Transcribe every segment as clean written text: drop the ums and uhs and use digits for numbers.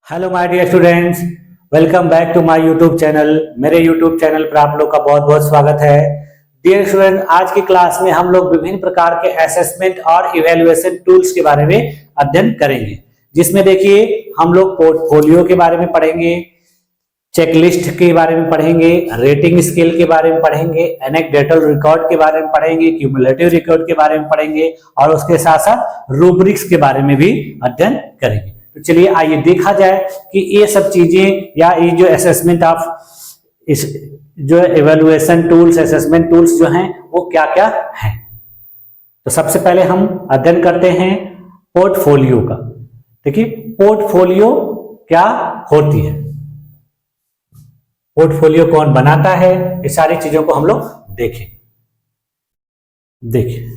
Hello my dear students, welcome back to my YouTube channel. मेरे YouTube channel पर आप लोग का बहुत बहुत स्वागत है। डियर स्टूडेंट, आज की क्लास में हम लोग विभिन्न प्रकार के असेसमेंट और इवैल्यूएशन टूल्स के बारे में अध्ययन करेंगे, जिसमें देखिए हम लोग पोर्टफोलियो के बारे में पढ़ेंगे, चेकलिस्ट के बारे में पढ़ेंगे, रेटिंग स्केल के बारे में पढ़ेंगे, एनेक्डोटल रिकॉर्ड के बारे में पढ़ेंगे, क्यूमुलेटिव रिकॉर्ड के बारे में पढ़ेंगे और उसके साथ साथ रूब्रिक्स के बारे में भी अध्ययन करेंगे। तो चलिए आइए देखा जाए कि ये सब चीजें या ये जो असेसमेंट ऑफ इस जो एवेल्युएशन टूल्स, असेसमेंट टूल्स जो हैं वो क्या क्या हैं। तो सबसे पहले हम अध्ययन करते हैं पोर्टफोलियो का। देखिए पोर्टफोलियो क्या होती है, पोर्टफोलियो कौन बनाता है, ये सारी चीजों को हम लोग देखें। देखिए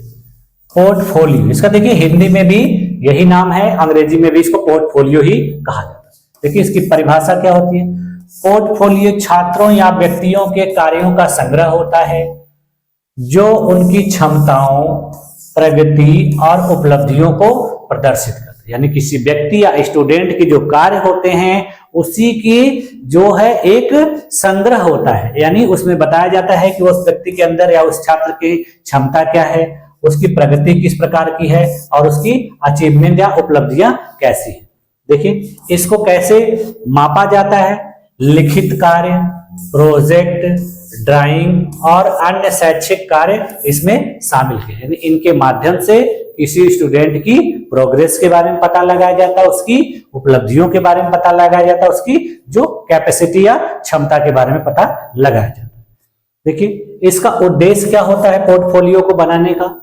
पोर्टफोलियो, इसका देखिए हिंदी में भी यही नाम है, अंग्रेजी में भी इसको पोर्टफोलियो ही कहा जाता है। देखिए इसकी परिभाषा क्या होती है। पोर्टफोलियो छात्रों या व्यक्तियों के कार्यों का संग्रह होता है जो उनकी क्षमताओं, प्रगति और उपलब्धियों को प्रदर्शित करते हैं। यानी किसी व्यक्ति या स्टूडेंट के जो कार्य होते हैं उसी की जो है एक संग्रह होता है। यानी उसमें बताया जाता है कि उस व्यक्ति के अंदर या उस छात्र की क्षमता क्या है, उसकी प्रगति किस प्रकार की है और उसकी अचीवमेंट या उपलब्धियां कैसी है। देखिए इसको कैसे मापा जाता है। लिखित कार्य, प्रोजेक्ट, ड्राइंग और अन्य शैक्षिक कार्य इसमें शामिल है। यानी इनके माध्यम से किसी स्टूडेंट की प्रोग्रेस के बारे में पता लगाया जाता है, उसकी उपलब्धियों के बारे में पता लगाया जाता है, उसकी जो कैपेसिटी या क्षमता के बारे में पता लगाया जाता है। देखिए इसका उद्देश्य क्या होता है पोर्टफोलियो को बनाने का।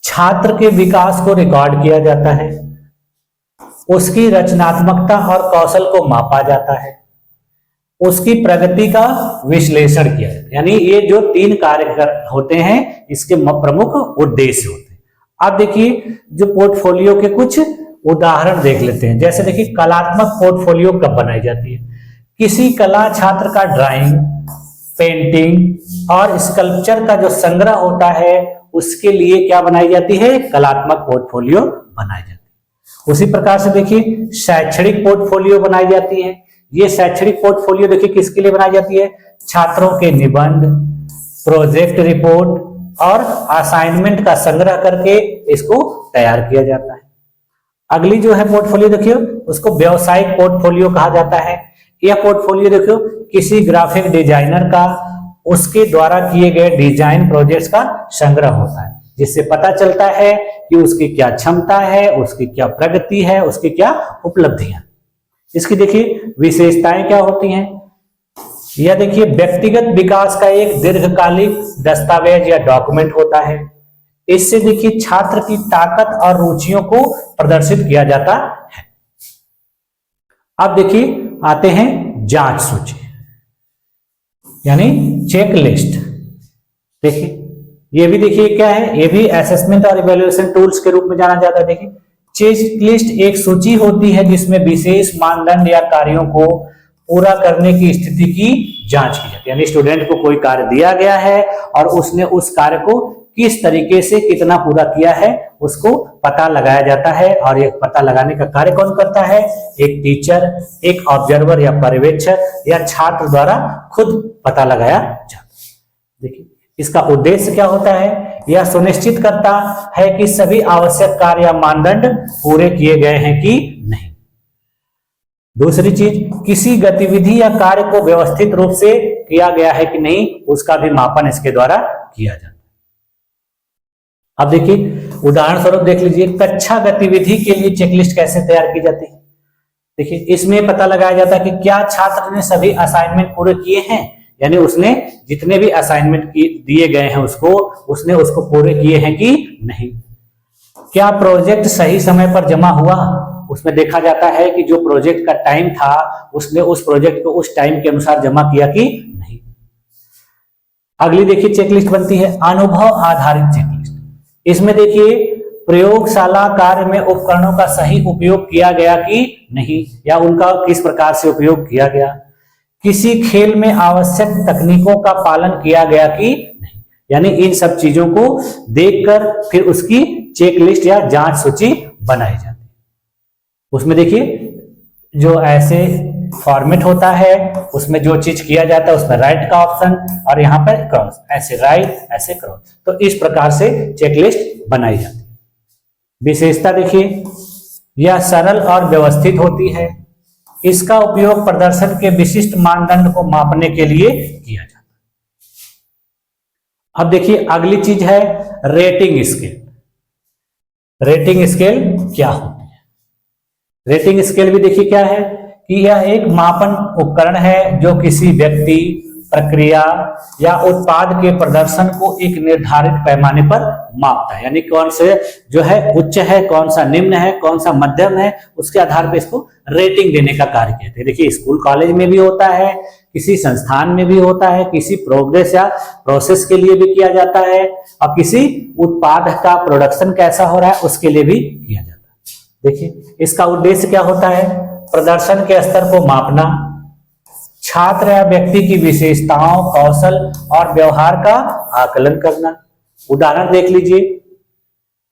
छात्र के विकास को रिकॉर्ड किया जाता है, उसकी रचनात्मकता और कौशल को मापा जाता है, उसकी प्रगति का विश्लेषण किया जाता है। यानी ये जो तीन कार्य होते हैं इसके प्रमुख उद्देश्य होते हैं। अब देखिए जो पोर्टफोलियो के कुछ उदाहरण देख लेते हैं। जैसे देखिए कलात्मक पोर्टफोलियो कब बनाई जाती है। किसी कला छात्र का ड्राइंग, पेंटिंग और स्कल्पचर का जो संग्रह होता है उसके लिए क्या बनाई जाती है, कलात्मक पोर्टफोलियो बनाई जाती है। उसी प्रकार से देखिए शैक्षणिक पोर्टफोलियो बनाई जाती है। ये शैक्षणिक पोर्टफोलियो देखिए किसके लिए बनाई जाती है, छात्रों के निबंध, प्रोजेक्ट रिपोर्ट और असाइनमेंट का संग्रह करके इसको तैयार किया जाता है। अगली जो है पोर्टफोलियो देखियो उसको व्यावसायिक पोर्टफोलियो कहा जाता है। यह पोर्टफोलियो देखियो किसी ग्राफिक डिजाइनर का उसके द्वारा किए गए डिजाइन प्रोजेक्ट्स का संग्रह होता है, जिससे पता चलता है कि उसकी क्या क्षमता है, उसकी क्या प्रगति है, उसकी क्या उपलब्धियां। इसकी देखिए विशेषताएं क्या होती हैं। यह देखिए व्यक्तिगत विकास का एक दीर्घकालिक दस्तावेज या डॉक्यूमेंट होता है। इससे देखिए छात्र की ताकत और रुचियों को प्रदर्शित किया जाता है। अब देखिए आते हैं जांच सूची यानी चेक लिस्ट। देखिए ये भी देखिए क्या है, ये भी असेसमेंट और इवैल्यूएशन टूल्स के रूप में जाना जाता है। देखिए चेक लिस्ट एक सूची होती है जिसमें विशेष मानदंड या कार्यों को पूरा करने की स्थिति की जांच की जाती है। यानी स्टूडेंट को कोई कार्य दिया गया है और उसने उस कार्य को किस तरीके से कितना पूरा किया है उसको पता लगाया जाता है। और ये पता लगाने का कार्य कौन करता है, एक टीचर, एक ऑब्जर्वर या पर्यवेक्षक या छात्र द्वारा खुद पता लगाया जाता है। देखिए इसका उद्देश्य क्या होता है, यह सुनिश्चित करता है कि सभी आवश्यक कार्य या मानदंड पूरे किए गए हैं कि नहीं। दूसरी चीज, किसी गतिविधि या कार्य को व्यवस्थित रूप से किया गया है कि नहीं, उसका भी मापन इसके द्वारा किया जाता है। अब देखिए उदाहरण स्वरूप देख लीजिए कक्षा गतिविधि के लिए चेकलिस्ट कैसे तैयार की जाती है। देखिए इसमें पता लगाया जाता है कि क्या छात्र ने सभी असाइनमेंट पूरे किए हैं, यानी उसने जितने भी असाइनमेंट दिए गए हैं उसने उसको पूरे किए हैं कि नहीं। क्या प्रोजेक्ट सही समय पर जमा हुआ, उसमें देखा जाता है कि जो प्रोजेक्ट का टाइम था उसने उस प्रोजेक्ट को उस टाइम के अनुसार जमा किया कि नहीं। अगली देखिए चेकलिस्ट बनती है अनुभव आधारित चेकलिस्ट। इसमें देखिए प्रयोगशाला कार्य में उपकरणों का सही उपयोग किया गया कि नहीं या उनका किस प्रकार से उपयोग किया गया। किसी खेल में आवश्यक तकनीकों का पालन किया गया कि नहीं। यानी इन सब चीजों को देखकर फिर उसकी चेकलिस्ट या जांच सूची बनाई जाती है। उसमें देखिए जो ऐसे फॉर्मेट होता है उसमें जो चीज किया जाता है उसमें राइट का ऑप्शन और यहाँ पर क्रॉस, ऐसे राइट ऐसे क्रॉस। तो इस प्रकार से चेकलिस्ट बनाई जाती है। विशेषता देखिए, यह सरल और व्यवस्थित होती है। इसका उपयोग प्रदर्शन के विशिष्ट मानदंड को मापने के लिए किया जाता है। अब देखिए अगली चीज है रेटिंग स्केल। रेटिंग स्केल क्या होती है? रेटिंग स्केल भी देखिए क्या है कि यह एक मापन उपकरण है जो किसी व्यक्ति, प्रक्रिया या उत्पाद के प्रदर्शन को एक निर्धारित पैमाने पर मापता है। यानी कौन से जो है उच्च है, कौन सा निम्न है, कौन सा मध्यम है, उसके आधार पर इसको रेटिंग देने का कार्य कहते हैं। देखिए स्कूल कॉलेज में भी होता है, किसी संस्थान में भी होता है, किसी प्रोग्रेस या प्रोसेस के लिए भी किया जाता है और किसी उत्पाद का प्रोडक्शन कैसा हो रहा है उसके लिए भी किया जाता है। देखिए इसका उद्देश्य क्या होता है? प्रदर्शन के स्तर को मापना, छात्र या व्यक्ति की विशेषताओं, कौशल और व्यवहार का आकलन करना। उदाहरण देख लीजिए,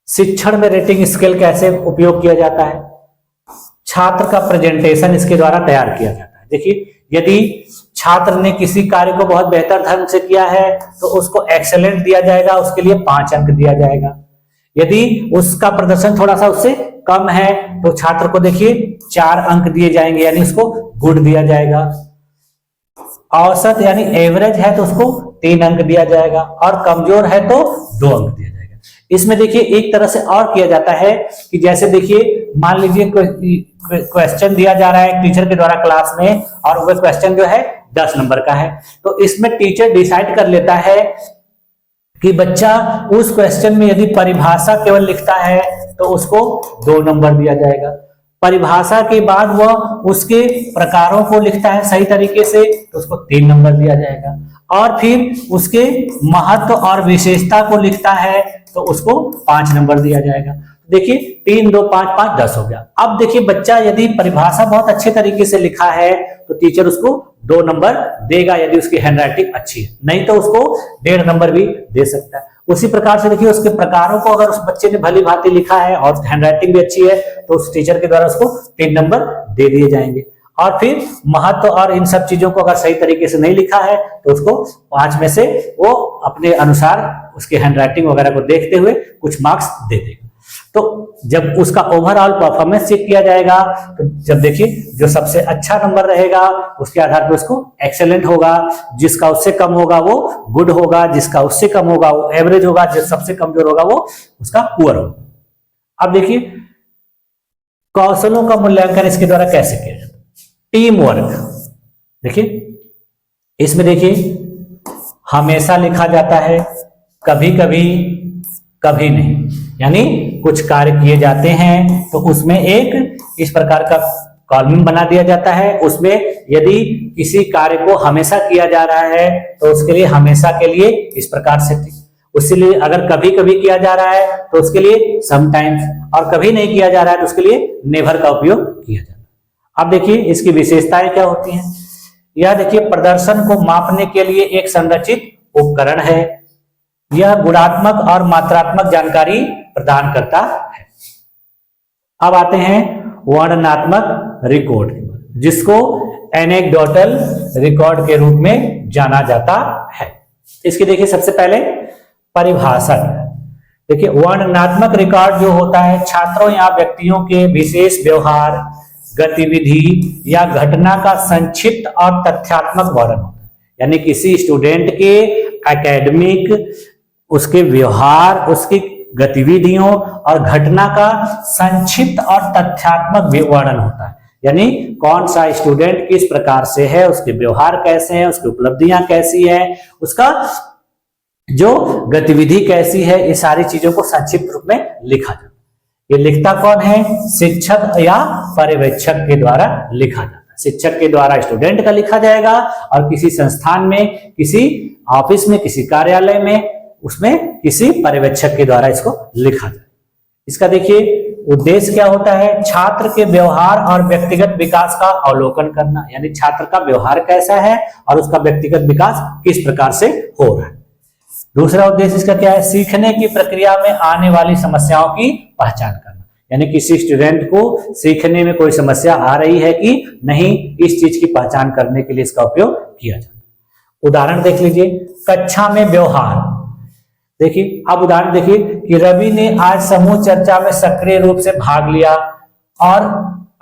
शिक्षण में रेटिंग स्केल कैसे उपयोग किया जाता है? छात्र का प्रेजेंटेशन इसके द्वारा तैयार किया जाता है। देखिए यदि छात्र ने किसी कार्य को बहुत बेहतर ढंग से किया है तो उसको एक्सेलेंट दिया जाएगा, उसके लिए 5 अंक दिया जाएगा। यदि उसका प्रदर्शन थोड़ा सा उससे कम है तो छात्र को देखिए 4 अंक दिए जाएंगे, यानी उसको गुड दिया जाएगा। औसत यानी एवरेज है तो उसको 3 अंक दिया जाएगा और कमजोर है तो 2 अंक दिया जाएगा। इसमें देखिए एक तरह से और किया जाता है कि जैसे देखिए मान लीजिए क्वेश्चन दिया जा रहा है टीचर के द्वारा क्लास में और वह क्वेश्चन जो है 10 नंबर का है, तो इसमें टीचर डिसाइड कर लेता है कि बच्चा उस क्वेश्चन में यदि परिभाषा केवल लिखता है तो उसको 2 नंबर दिया जाएगा। परिभाषा के बाद वह उसके प्रकारों को लिखता है सही तरीके से तो उसको 3 नंबर दिया जाएगा, और फिर उसके महत्व और विशेषता को लिखता है तो उसको 5 नंबर दिया जाएगा। देखिए 3, 2, 5, 5, 10 हो गया। अब देखिए बच्चा यदि परिभाषा बहुत अच्छे तरीके से लिखा है तो टीचर उसको 2 नंबर देगा यदि उसकी हैंडराइटिंग अच्छी है, नहीं तो उसको 1.5 नंबर भी दे सकता है। उसी प्रकार से देखिए उसके प्रकारों को अगर उस बच्चे ने भली भांति लिखा है और हैंडराइटिंग भी अच्छी है तो उस टीचर के द्वारा उसको 3 नंबर दे दिए जाएंगे। और फिर महत्व और इन सब चीजों को अगर सही तरीके से नहीं लिखा है तो उसको 5 में से वो अपने अनुसार उसके हैंडराइटिंग वगैरह को देखते हुए कुछ मार्क्स दे देगा। तो जब उसका ओवरऑल परफॉर्मेंस चेक किया जाएगा तो जब देखिए जो सबसे अच्छा नंबर रहेगा उसके आधार पर उसको एक्सेलेंट होगा, जिसका उससे कम होगा वो गुड होगा, जिसका उससे कम होगा वो एवरेज होगा, जो सबसे कमजोर होगा वो उसका पुअर होगा। अब देखिए कौशलों का मूल्यांकन इसके द्वारा कैसे किया जाता है? Team work. देखिए इसमें देखिए हमेशा लिखा जाता है, कभी कभी कभी नहीं, यानी कुछ कार्य किए जाते हैं तो उसमें एक इस प्रकार का कॉलम बना दिया जाता है। उसमें यदि किसी कार्य को हमेशा किया जा रहा है तो उसके लिए हमेशा के लिए इस प्रकार से, उसके अगर कभी कभी किया जा रहा है तो उसके लिए समटाइम्स, और कभी नहीं किया जा रहा है तो उसके लिए नेवर का उपयोग किया जाता है। अब देखिए इसकी विशेषताएं क्या होती हैं। यह देखिए प्रदर्शन को मापने के लिए एक संरचित उपकरण है। यह गुणात्मक और मात्रात्मक जानकारी प्रदान करता है। अब आते हैं वर्णनात्मक रिकॉर्ड, जिसको एनेक्डोटल रिकॉर्ड के रूप में जाना जाता है। इसकी देखिए सबसे पहले परिभाषा। देखिए वर्णनात्मक रिकॉर्ड जो होता है छात्रों या व्यक्तियों के विशेष व्यवहार, गतिविधि या घटना का संक्षिप्त और तथ्यात्मक वर्णन होता है। यानी किसी स्टूडेंट के एकेडमिक, उसके व्यवहार, उसकी गतिविधियों और घटना का संक्षिप्त और तथ्यात्मक वर्णन होता है। यानी कौन सा स्टूडेंट किस प्रकार से है, उसके व्यवहार कैसे हैं, उसकी उपलब्धियां कैसी हैं, उसका जो गतिविधि कैसी है, ये सारी चीजों को संक्षिप्त रूप में लिखा जाता है। ये लिखता कौन है? शिक्षक या पर्यवेक्षक के द्वारा लिखा जाता है। शिक्षक के द्वारा स्टूडेंट का लिखा जाएगा और किसी संस्थान में, किसी ऑफिस में, किसी कार्यालय में, उसमें किसी पर्यवेक्षक के द्वारा इसको लिखा जाए। इसका देखिए उद्देश्य क्या होता है? छात्र के व्यवहार और व्यक्तिगत विकास का अवलोकन करना, यानी छात्र का व्यवहार कैसा है और उसका व्यक्तिगत विकास किस प्रकार से हो रहा है। दूसरा उद्देश्य इसका क्या है? सीखने की प्रक्रिया में आने वाली समस्याओं की पहचान करना, यानी किसी स्टूडेंट को सीखने में कोई समस्या आ रही है कि नहीं, इस चीज की पहचान करने के लिए इसका उपयोग किया जाता है। उदाहरण देख लीजिए, कक्षा में व्यवहार। देखिए, अब उदाहरण देखिए कि रवि ने आज समूह चर्चा में सक्रिय रूप से भाग लिया और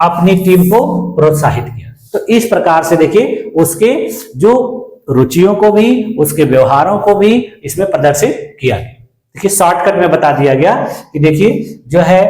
अपनी टीम को प्रोत्साहित किया। तो इस प्रकार से देखिए उसके जो रुचियों को भी, उसके व्यवहारों को भी इसमें प्रदर्शित किया गया। देखिए शॉर्टकट में बता दिया गया कि देखिए जो है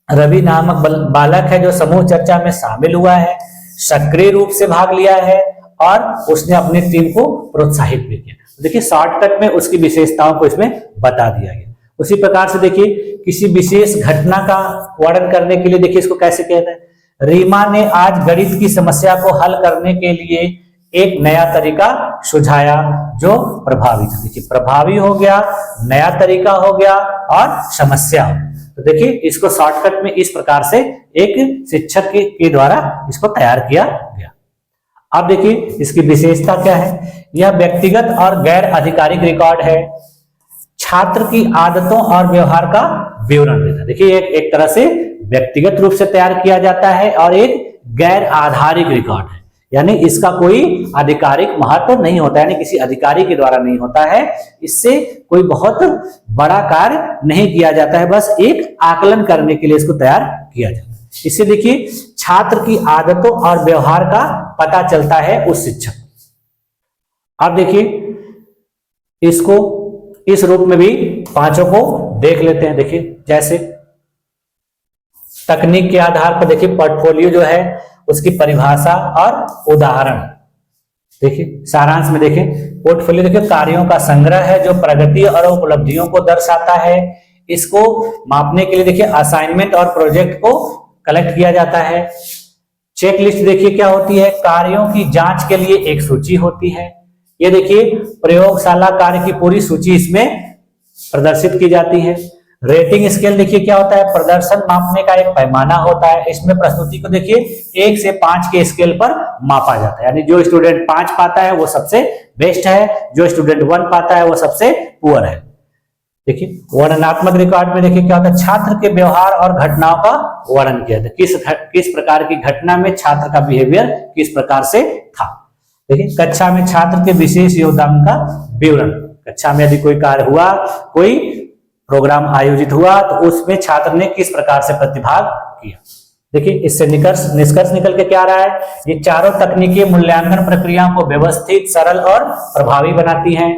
रवि नामक बालक है जो समूह चर्चा में शामिल हुआ है, सक्रिय रूप से भाग लिया है और उसने अपनी टीम को प्रोत्साहित भी किया। देखिए शॉर्टकट में उसकी विशेषताओं को इसमें बता दिया गया। उसी प्रकार से देखिए किसी विशेष घटना का वर्णन करने के लिए देखिए इसको कैसे कहते हैं, रीमा ने आज गणित की समस्या को हल करने के लिए एक नया तरीका सुझाया जो प्रभावी था। देखिए प्रभावी हो गया, नया तरीका हो गया और समस्या हो। तो देखिए इसको शॉर्टकट में इस प्रकार से एक शिक्षक के द्वारा इसको तैयार किया गया। अब देखिए इसकी विशेषता क्या है, यह व्यक्तिगत और गैर आधिकारिक रिकॉर्ड है, छात्र की आदतों और व्यवहार का विवरण देता है। देखिए एक तरह से व्यक्तिगत रूप से तैयार किया जाता है और एक गैर आधारिक रिकॉर्ड है, यानी इसका कोई आधिकारिक महत्व नहीं होता है, यानी किसी अधिकारी के द्वारा नहीं होता है, इससे कोई बहुत बड़ा कार्य नहीं किया जाता है, बस एक आकलन करने के लिए इसको तैयार किया जाता है। इससे देखिए छात्र की आदतों और व्यवहार का पता चलता है उस शिक्षक। अब देखिए इसको इस रूप में भी पांचों को देख लेते हैं। देखिए जैसे तकनीक के आधार पर देखिए पोर्टफोलियो जो है उसकी परिभाषा और उदाहरण। देखिए सारांश में देखें, पोर्टफोलियो देखिए कार्यों का संग्रह है जो प्रगति और उपलब्धियों को दर्शाता है। इसको मापने के लिए देखिए असाइनमेंट और प्रोजेक्ट को कलेक्ट किया जाता है। चेक लिस्ट देखिए क्या होती है, कार्यों की जांच के लिए एक सूची होती है। ये देखिए प्रयोगशाला कार्य की पूरी सूची इसमें प्रदर्शित की जाती है। रेटिंग स्केल देखिए क्या होता है, प्रदर्शन मापने का एक पैमाना होता है। इसमें प्रस्तुति को देखिए 1 से 5 के स्केल पर मापा जाता है, यानी जो स्टूडेंट 5 पाता है वो सबसे बेस्ट है, जो स्टूडेंट 1 पाता है वो सबसे पुअर है। देखिए वर्णनात्मक रिकॉर्ड में देखिए क्या होता है, छात्र के व्यवहार और घटनाओं का वर्णन किया जाता है, किस प्रकार की घटना में छात्र का बिहेवियर किस प्रकार से था। देखिए कक्षा में छात्र के विशेष योगदान का विवरण, कक्षा में यदि कोई कार्य हुआ, कोई प्रोग्राम आयोजित हुआ तो उसमें छात्र ने किस प्रकार से प्रतिभाग किया। देखिए इससे निष्कर्ष निकल के क्या आ रहा है, ये चारों तकनीकी मूल्यांकन प्रक्रियाओं को व्यवस्थित, सरल और प्रभावी बनाती हैं।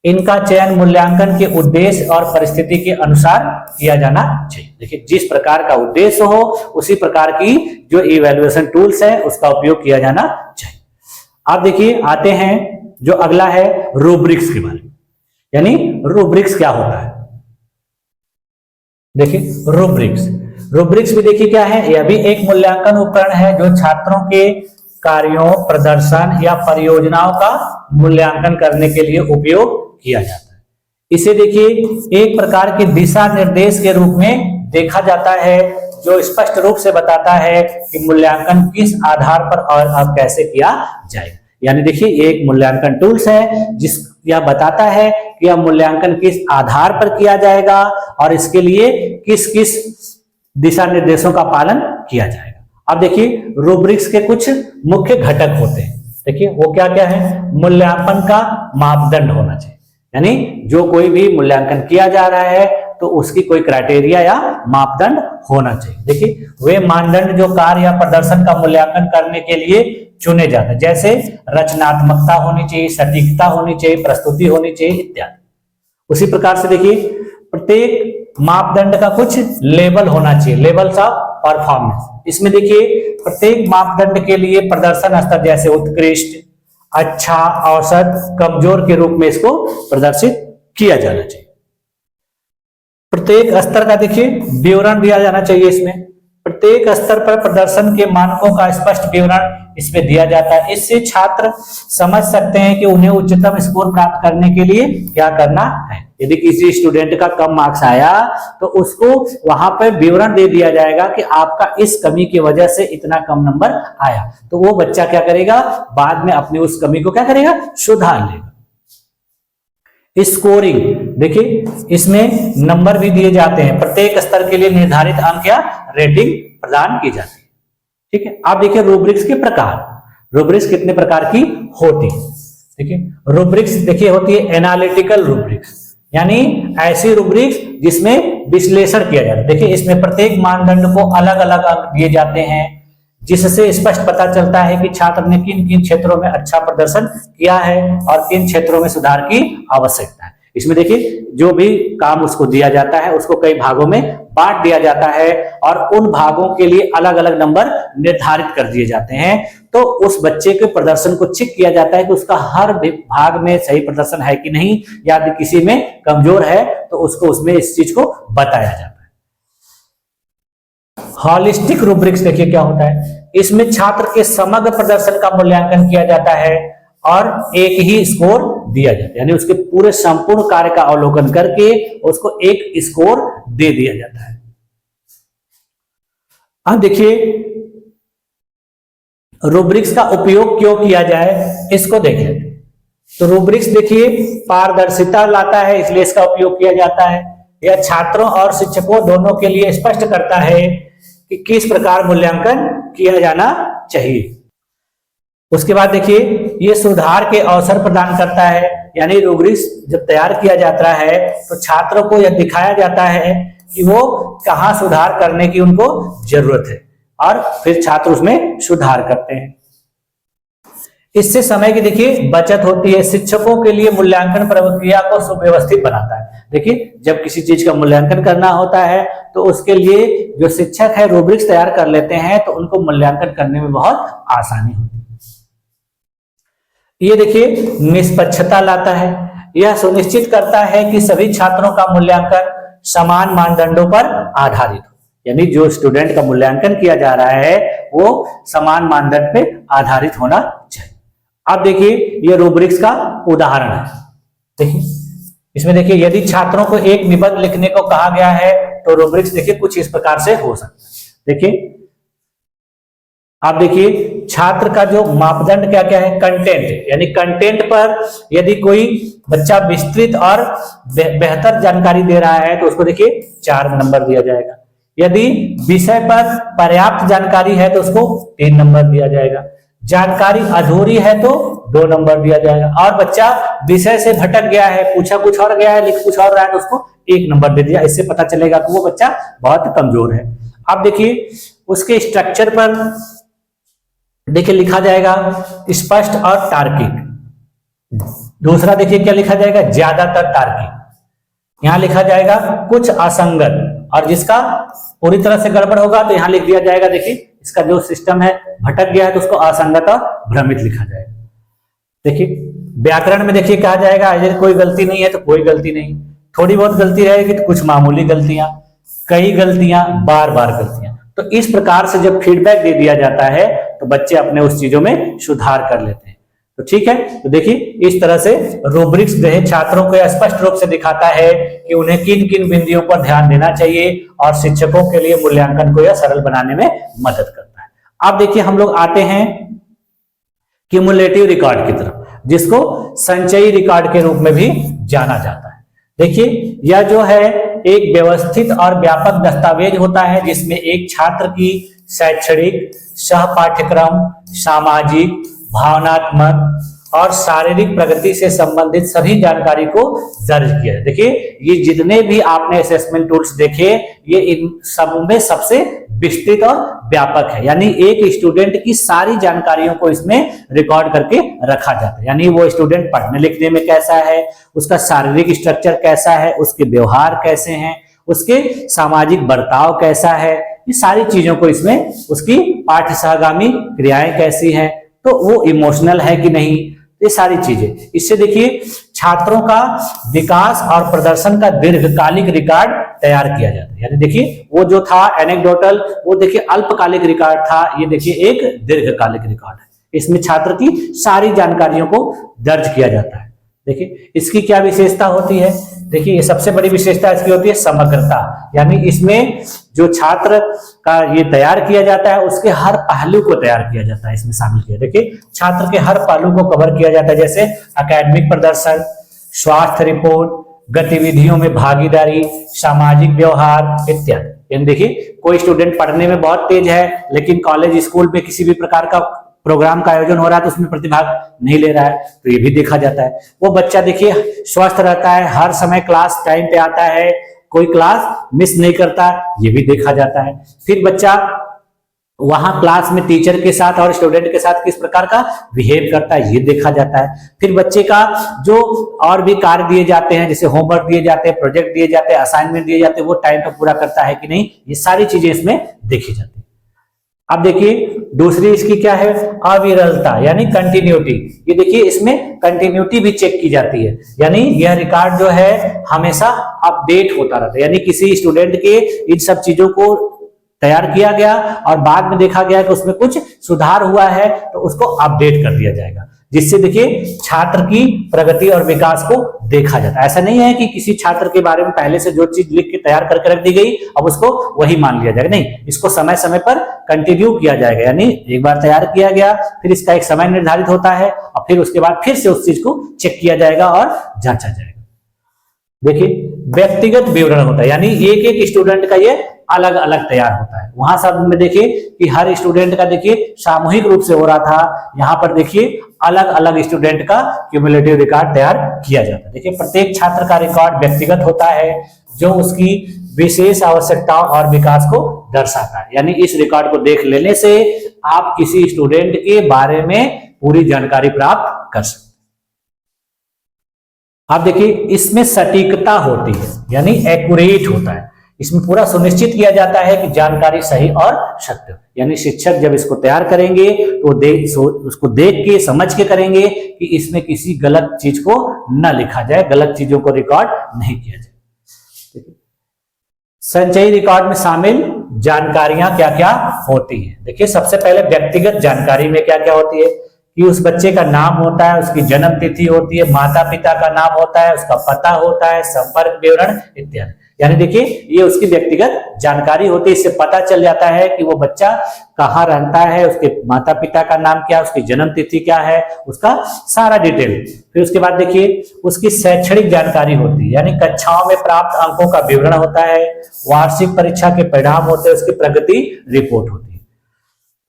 इनका चयन मूल्यांकन के उद्देश्य और परिस्थिति के अनुसार किया जाना चाहिए। देखिए जिस प्रकार का उद्देश्य हो उसी प्रकार की जो इवैल्यूएशन टूल्स है उसका उपयोग किया जाना चाहिए। अब देखिए आते हैं जो अगला है रूब्रिक्स के बारे में, यानी रूब्रिक्स क्या होता है। देखिए रूब्रिक्स भी देखिए क्या है, यह भी एक मूल्यांकन उपकरण है जो छात्रों के कार्यों, प्रदर्शन या परियोजनाओं का मूल्यांकन करने के लिए उपयोग किया जाता है। इसे देखिए एक प्रकार के दिशा निर्देश के रूप में देखा जाता है जो स्पष्ट रूप से बताता है कि मूल्यांकन किस आधार पर और अब कैसे किया जाएगा। यानी देखिए ये एक मूल्यांकन टूल्स है जिस यह बताता है कि यह मूल्यांकन किस आधार पर किया जाएगा और इसके लिए किस किस दिशा निर्देशों का पालन किया जाएगा। अब देखिए रूब्रिक्स के कुछ मुख्य घटक होते हैं। देखिए वो क्या क्या है, मूल्यांकन का मापदंड होना चाहिए, यानी जो कोई भी मूल्यांकन किया जा रहा है तो उसकी कोई क्राइटेरिया या मापदंड होना चाहिए। देखिए वे मानदंड जो कार्य या प्रदर्शन का मूल्यांकन करने के लिए चुने जाते हैं, जैसे रचनात्मकता होनी चाहिए, सटीकता होनी चाहिए, प्रस्तुति होनी चाहिए इत्यादि। उसी प्रकार से देखिए प्रत्येक मापदंड का कुछ लेवल होना चाहिए, लेवल्स ऑफ परफॉर्मेंस। इसमें देखिए प्रत्येक मापदंड के लिए प्रदर्शन स्तर जैसे उत्कृष्ट, अच्छा, औसत, कमजोर के रूप में इसको प्रदर्शित किया जाना चाहिए। प्रत्येक स्तर का देखिए विवरण दिया जाना चाहिए। इसमें प्रत्येक स्तर पर प्रदर्शन के मानकों का स्पष्ट विवरण इसमें दिया जाता है। इससे छात्र समझ सकते हैं कि उन्हें उच्चतम स्कोर प्राप्त करने के लिए क्या करना है। यदि किसी स्टूडेंट का कम मार्क्स आया तो उसको वहां पर विवरण दे दिया जाएगा कि आपका इस कमी की वजह से इतना कम नंबर आया, तो वो बच्चा क्या करेगा, बाद में अपनी उस कमी को क्या करेगा, सुधार लेगा। स्कोरिंग, देखिए इसमें नंबर भी दिए जाते हैं, प्रत्येक स्तर के लिए निर्धारित अंक या रेटिंग प्रदान की जाती है। ठीक है, आप देखिए रूब्रिक्स के प्रकार, रूब्रिक्स कितने प्रकार की होती है। देखिए रूब्रिक्स देखिए होती है एनालिटिकल रूब्रिक्स, यानी ऐसी रूब्रिक्स जिसमें विश्लेषण किया जाता है। देखिए इसमें प्रत्येक मानदंड को अलग अलग अंक दिए जाते हैं, जिससे स्पष्ट पता चलता है कि छात्र ने किन किन क्षेत्रों में अच्छा प्रदर्शन किया है और किन क्षेत्रों में सुधार की आवश्यकता है। इसमें देखिए जो भी काम उसको दिया जाता है उसको कई भागों में बांट दिया जाता है और उन भागों के लिए अलग अलग नंबर निर्धारित कर दिए जाते हैं। तो उस बच्चे के प्रदर्शन को चेक किया जाता है कि उसका हर भाग में सही प्रदर्शन है कि नहीं, या किसी में कमजोर है तो उसको उसमें इस चीज को बताया जाता है। हॉलिस्टिक रूब्रिक्स देखिए क्या होता है, इसमें छात्र के समग्र प्रदर्शन का मूल्यांकन किया जाता है और एक ही स्कोर दिया जाता है, यानी उसके पूरे संपूर्ण कार्य का अवलोकन करके उसको एक स्कोर दे दिया जाता है। अब देखिए रूब्रिक्स का उपयोग क्यों किया जाए इसको देखें। तो रूब्रिक्स देखिए पारदर्शिता लाता है, इसलिए इसका उपयोग किया जाता है। यह छात्रों और शिक्षकों दोनों के लिए स्पष्ट करता है कि किस प्रकार मूल्यांकन किया जाना चाहिए। उसके बाद देखिए ये सुधार के अवसर प्रदान करता है, यानी रूब्रिक्स जब तैयार किया जाता है तो छात्रों को यह दिखाया जाता है कि वो कहाँ सुधार करने की उनको जरूरत है और फिर छात्र उसमें सुधार करते हैं। इससे समय की देखिए बचत होती है, शिक्षकों के लिए मूल्यांकन प्रक्रिया को सुव्यवस्थित बनाता है। देखिए जब किसी चीज का मूल्यांकन करना होता है तो उसके लिए जो शिक्षक है रूब्रिक्स तैयार कर लेते हैं तो उनको मूल्यांकन करने में बहुत आसानी होती है। ये देखिए निष्पक्षता लाता है, यह सुनिश्चित करता है कि सभी छात्रों का मूल्यांकन समान मानदंडों पर आधारित हो, यानी जो स्टूडेंट का मूल्यांकन किया जा रहा है वो समान मानदंड पे आधारित होना चाहिए। अब देखिए ये रूब्रिक्स का उदाहरण है। देखिए इसमें देखिए यदि छात्रों को एक निबंध लिखने को कहा गया है तो रूब्रिक्स देखिए कुछ इस प्रकार से हो सकता है। देखिए आप देखिए छात्र का जो मापदंड क्या क्या है, कंटेंट, यानी कंटेंट पर यदि कोई बच्चा विस्तृत और बेहतर जानकारी दे रहा है तो उसको देखिए 4 नंबर दिया जाएगा। यदि विषय पर पर्याप्त जानकारी है तो उसको 3 नंबर दिया जाएगा। जानकारी अधूरी है तो 2 नंबर दिया जाएगा, और बच्चा विषय से भटक गया है, पूछा कुछ और गया है, लिख कुछ और रहा है तो उसको 1 नंबर दे दिया। इससे पता चलेगा कि वो बच्चा बहुत कमजोर है। अब देखिए उसके स्ट्रक्चर पर देखिए लिखा जाएगा स्पष्ट और तार्किक। दूसरा देखिए क्या लिखा जाएगा, ज्यादातर तार्किक। यहां लिखा जाएगा कुछ असंगत, और जिसका पूरी तरह से गड़बड़ होगा तो यहां लिख दिया जाएगा देखिए इसका जो सिस्टम है भटक गया है तो उसको असंगत और भ्रमित लिखा जाएगा। देखिए व्याकरण में देखिए कहा जाएगा यदि कोई गलती नहीं है तो कोई गलती नहीं, थोड़ी बहुत गलती रहेगी तो कुछ मामूली गलतियां, कई गलतियां, बार बार गलतियां। तो इस प्रकार से जब फीडबैक दे दिया जाता है तो बच्चे अपने उस चीजों में सुधार कर लेते हैं। तो ठीक है, तो देखिए इस तरह से रूब्रिक्स जो है छात्रों को स्पष्ट रूप से दिखाता है कि उन्हें किन किन बिंदुओं पर ध्यान देना चाहिए और शिक्षकों के लिए मूल्यांकन को यह सरल बनाने में मदद करता है। अब देखिए हम लोग आते हैं क्यूमुलेटिव रिकॉर्ड की तरफ, जिसको संचयी रिकॉर्ड के रूप में भी जाना जाता है। देखिए यह जो है एक व्यवस्थित और व्यापक दस्तावेज होता है जिसमें एक छात्र की शैक्षणिक, सह पाठ्यक्रम, सामाजिक, भावनात्मक और शारीरिक प्रगति से संबंधित सभी जानकारी को दर्ज किया है। देखिए ये जितने भी आपने असेसमेंट टूल्स देखे ये इन सब में सबसे विस्तृत और व्यापक है, यानी एक स्टूडेंट की सारी जानकारियों को इसमें रिकॉर्ड करके रखा जाता है। यानी वो स्टूडेंट पढ़ने लिखने में कैसा है, उसका शारीरिक स्ट्रक्चर कैसा है, उसके व्यवहार कैसे हैं, उसके सामाजिक बर्ताव कैसा है, ये सारी चीजों को इसमें, उसकी पाठ्य सहगामी क्रियाएं कैसी हैं, तो वो इमोशनल है कि नहीं, ये सारी चीजें। इससे देखिए छात्रों का विकास और प्रदर्शन का दीर्घकालिक रिकॉर्ड तैयार किया जाता है। यानी देखिए वो जो था एनेक्डोटल, वो देखिए अल्पकालिक रिकॉर्ड था, ये देखिए एक दीर्घकालिक रिकॉर्ड है। इसमें छात्र की सारी जानकारियों को दर्ज किया जाता है। देखिए इसकी क्या विशेषता होती है, देखिए ये सबसे बड़ी विशेषता इसकी होती है समग्रता, यानी इसमें जो छात्र का ये तैयार किया जाता है उसके हर पहलू को तैयार किया जाता है, इसमें शामिल किया। देखिए छात्र के हर पहलू को कवर किया जाता है, जैसे एकेडमिक प्रदर्शन, स्वास्थ्य रिपोर्ट, गतिविधियों में भागीदारी, सामाजिक व्यवहार इत्यादि। यानी देखिए कोई स्टूडेंट पढ़ने में बहुत तेज है लेकिन कॉलेज स्कूल में किसी भी प्रकार का प्रोग्राम का आयोजन हो रहा है तो उसमें प्रतिभाग नहीं ले रहा है, तो ये भी देखा जाता है। वो बच्चा देखिए स्वस्थ रहता है, हर समय क्लास टाइम पे आता है, कोई क्लास मिस नहीं करता, ये भी देखा जाता है। फिर बच्चा वहां क्लास में टीचर के साथ और स्टूडेंट के साथ किस प्रकार का बिहेव करता है, ये देखा जाता है। फिर बच्चे का जो और भी कार्य दिए जाते हैं, जैसे होमवर्क दिए जाते हैं, प्रोजेक्ट दिए जाते हैं, असाइनमेंट दिए जाते हैं, वो टाइम पे पूरा करता है कि नहीं, ये सारी चीजें इसमें देखी जाती है। अब देखिए दूसरी इसकी क्या है, अविरलता यानी कंटिन्यूटी। ये देखिए इसमें कंटिन्यूटी भी चेक की जाती है, यानी यह रिकॉर्ड जो है हमेशा अपडेट होता रहता है। यानी किसी स्टूडेंट के इन सब चीजों को तैयार किया गया और बाद में देखा गया कि उसमें कुछ सुधार हुआ है तो उसको अपडेट कर दिया जाएगा, जिससे देखिए छात्र की प्रगति और विकास को देखा जाता है। ऐसा नहीं है कि किसी छात्र के बारे में पहले से जो चीज लिख के तैयार करके रख दी गई अब उसको वही मान लिया जाएगा, नहीं, इसको समय समय पर कंटिन्यू किया जाएगा। यानी एक बार तैयार किया गया, फिर इसका एक समय निर्धारित होता है और फिर उसके बाद फिर से उस चीज को चेक किया जाएगा और जांचा जाएगा। देखिए व्यक्तिगत विवरण होता है, यानी एक एक स्टूडेंट का ये अलग अलग तैयार होता है। वहां सब में देखिए कि हर स्टूडेंट का देखिए सामूहिक रूप से हो रहा था, यहाँ पर देखिए अलग अलग स्टूडेंट का क्यूमुलेटिव रिकॉर्ड तैयार किया जाता है। देखिए प्रत्येक छात्र का रिकॉर्ड व्यक्तिगत होता है जो उसकी विशेष आवश्यकताओं और विकास को दर्शाता है। यानी इस रिकॉर्ड को देख लेने से आप किसी स्टूडेंट के बारे में पूरी जानकारी प्राप्त कर सकते हैं। आप देखिए इसमें सटीकता होती है, यानी एक्यूरेट होता है। इसमें पूरा सुनिश्चित किया जाता है कि जानकारी सही और सत्य, यानी शिक्षक जब इसको तैयार करेंगे तो उसको देख के समझ के करेंगे कि इसमें किसी गलत चीज को न लिखा जाए, गलत चीजों को रिकॉर्ड नहीं किया जाए। संचयी रिकॉर्ड में शामिल जानकारियां क्या क्या होती हैं। देखिए सबसे पहले व्यक्तिगत जानकारी में क्या क्या होती है कि उस बच्चे का नाम होता है, उसकी जन्म तिथि होती है, माता पिता का नाम होता है, उसका पता होता है, संपर्क विवरण इत्यादि। यानी देखिए ये उसकी व्यक्तिगत जानकारी होती है। इससे पता चल जाता है कि वो बच्चा कहाँ रहता है, उसके माता पिता का नाम क्या, उसकी जन्म तिथि क्या है, उसका सारा डिटेल। फिर उसके बाद देखिए उसकी शैक्षणिक जानकारी होती है, यानी कक्षाओं में प्राप्त अंकों का विवरण होता है, वार्षिक परीक्षा के परिणाम होते हैं, उसकी प्रगति रिपोर्ट होती है।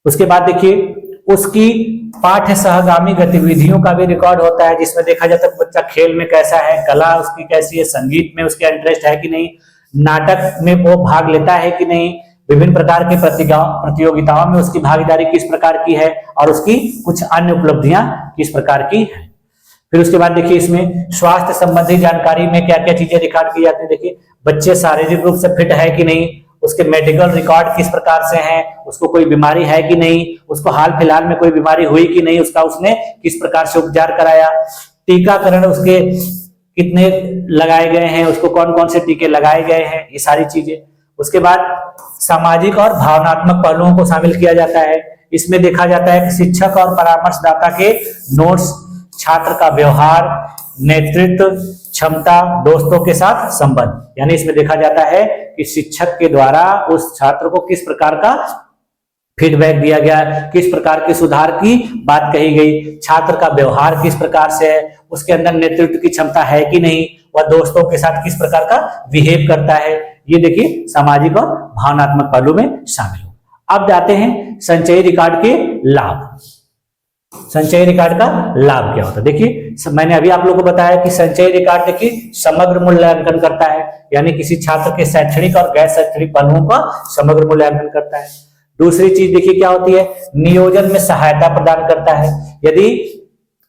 उसके बाद देखिए उसकी पाठ्य सहगामी गतिविधियों का भी रिकॉर्ड होता है, जिसमें देखा जाता है बच्चा खेल में कैसा है, कला उसकी कैसी है, संगीत में उसका इंटरेस्ट है कि नहीं, नाटक में वो भाग लेता है कि नहीं, विभिन्न प्रकार की प्रतियोगिताओं में उसकी भागीदारी किस प्रकार की है और उसकी कुछ अन्य उपलब्धियां किस प्रकार की है। फिर उसके बाद देखिए इसमें स्वास्थ्य संबंधी जानकारी में क्या क्या चीजें रिकॉर्ड की जाती है। देखिए बच्चे शारीरिक रूप से फिट है कि नहीं, उसके मेडिकल रिकॉर्ड किस प्रकार से हैं, उसको कोई बीमारी है कि नहीं, उसको हाल फिलहाल में कोई बीमारी हुई कि नहीं, उसका उसने किस प्रकार से उपचार कराया, टीकाकरण उसके कितने लगाए गए हैं, उसको कौन कौन से टीके लगाए गए हैं, ये सारी चीजें। उसके बाद सामाजिक और भावनात्मक पहलुओं को शामिल किया जाता है। इसमें देखा जाता है कि शिक्षक और परामर्शदाता के नोट्स, छात्र का व्यवहार, नेतृत्व क्षमता, दोस्तों के साथ संबंध। यानी इसमें देखा जाता है कि शिक्षक के द्वारा उस छात्र को किस प्रकार का फीडबैक दिया गया, किस प्रकार के सुधार की बात कही गई, छात्र का व्यवहार किस प्रकार से है, उसके अंदर नेतृत्व की क्षमता है कि नहीं, वह दोस्तों के साथ किस प्रकार का बिहेव करता है। ये देखिए सामाजिक और भावनात्मक पहलू में शामिल हो। अब जाते हैं संचयी रिकॉर्ड के लाभ। संचयी रिकॉर्ड का लाभ क्या होता है। देखिए मैंने अभी आप लोगों को बताया कि संचयी रिकॉर्ड देखिए समग्र मूल्यांकन करता है, यानी किसी छात्र के शैक्षणिक और गैर शैक्षणिक पहलुओं का समग्र मूल्यांकन करता है। दूसरी चीज देखिए क्या होती है, नियोजन में सहायता प्रदान करता है। यदि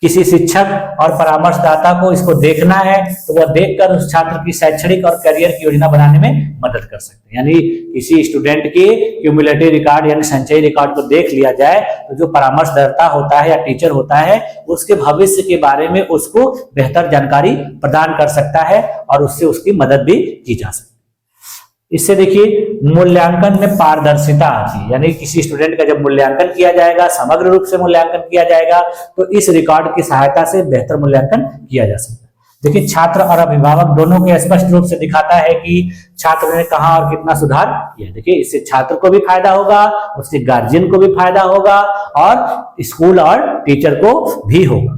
किसी शिक्षक और परामर्शदाता को इसको देखना है तो वह देखकर उस छात्र की शैक्षणिक और करियर की योजना बनाने में मदद कर सकते हैं। यानी किसी स्टूडेंट के क्यूमुलेटिव रिकॉर्ड यानी संचयी रिकॉर्ड को देख लिया जाए तो जो परामर्शदाता होता है या टीचर होता है उसके भविष्य के बारे में उसको बेहतर जानकारी प्रदान कर सकता है और उससे उसकी मदद भी की जा सकती है। इससे देखिए मूल्यांकन में पारदर्शिता आती है, यानी किसी स्टूडेंट का जब मूल्यांकन किया जाएगा, समग्र रूप से मूल्यांकन किया जाएगा, तो इस रिकॉर्ड की सहायता से बेहतर मूल्यांकन किया जा सकता है। देखिए छात्र और अभिभावक दोनों के स्पष्ट रूप से दिखाता है कि छात्र ने कहां और कितना सुधार किया। देखिए इससे छात्र को भी फायदा होगा, उससे गार्जियन को भी फायदा होगा और स्कूल और टीचर को भी होगा।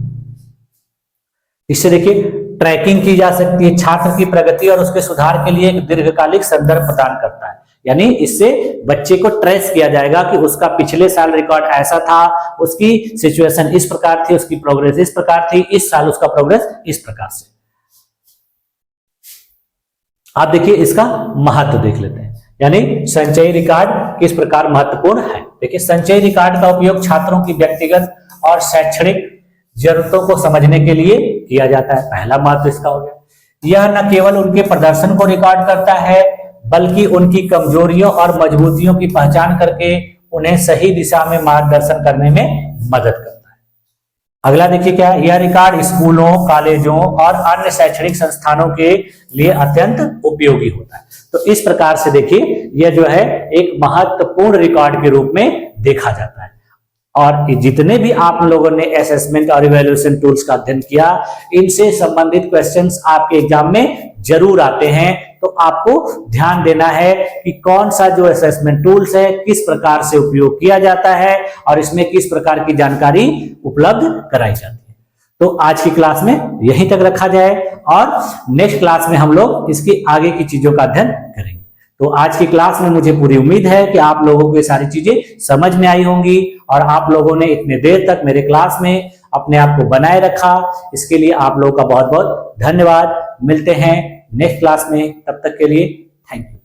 इससे देखिए ट्रैकिंग की जा सकती है, छात्र की प्रगति और उसके सुधार के लिए एक दीर्घकालिक संदर्भ प्रदान करता है। यानी इससे बच्चे को ट्रेस किया जाएगा कि उसका पिछले साल रिकॉर्ड ऐसा था, उसकी सिचुएशन इस प्रकार थी, उसकी प्रोग्रेस इस प्रकार थी, इस साल उसका प्रोग्रेस इस प्रकार से। आप देखिए इसका महत्व देख लेते हैं, यानी संचयी रिकॉर्ड किस प्रकार महत्वपूर्ण है। देखिए संचयी रिकॉर्ड का उपयोग छात्रों की व्यक्तिगत और शैक्षणिक जरूरतों को समझने के लिए किया जाता है। पहला महत्व इसका हो गया। यह न केवल उनके प्रदर्शन को रिकॉर्ड करता है बल्कि उनकी कमजोरियों और मजबूतियों की पहचान करके उन्हें सही दिशा में मार्गदर्शन करने में मदद करता है। अगला देखिए क्या है, यह रिकॉर्ड स्कूलों, कॉलेजों और अन्य शैक्षणिक संस्थानों के लिए अत्यंत उपयोगी होता है। तो इस प्रकार से देखिए यह जो है एक महत्वपूर्ण रिकॉर्ड के रूप में देखा जाता है। और जितने भी आप लोगों ने असेसमेंट और इवैल्यूएशन टूल्स का अध्ययन किया, इनसे संबंधित क्वेश्चंस आपके एग्जाम में जरूर आते हैं। तो आपको ध्यान देना है कि कौन सा जो असेसमेंट टूल्स है किस प्रकार से उपयोग किया जाता है और इसमें किस प्रकार की जानकारी उपलब्ध कराई जाती है। तो आज की क्लास में यहीं तक रखा जाए और नेक्स्ट क्लास में हम लोग इसकी आगे की चीजों का अध्ययन करेंगे। तो आज की क्लास में मुझे पूरी उम्मीद है कि आप लोगों को ये सारी चीजें समझ में आई होंगी और आप लोगों ने इतने देर तक मेरे क्लास में अपने आप को बनाए रखा, इसके लिए आप लोगों का बहुत बहुत धन्यवाद। मिलते हैं नेक्स्ट क्लास में, तब तक के लिए थैंक यू।